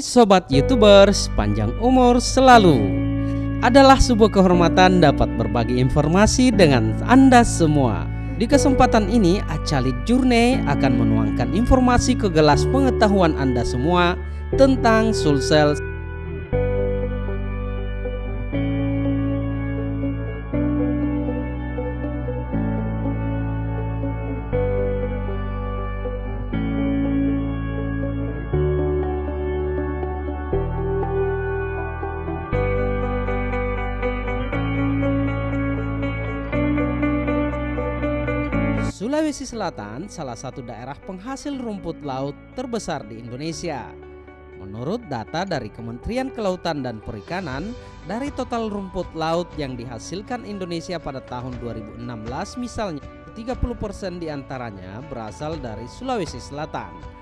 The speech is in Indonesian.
Hai Sobat Youtubers, panjang umur selalu. Adalah sebuah kehormatan dapat berbagi informasi dengan Anda semua. Di kesempatan ini, Acalit Journey akan menuangkan informasi ke gelas pengetahuan Anda semua tentang Sulsel. Sulawesi Selatan salah satu daerah penghasil rumput laut terbesar di Indonesia. Menurut data dari Kementerian Kelautan dan Perikanan, dari total rumput laut yang dihasilkan Indonesia pada tahun 2016 misalnya, 30% diantaranya berasal dari Sulawesi Selatan.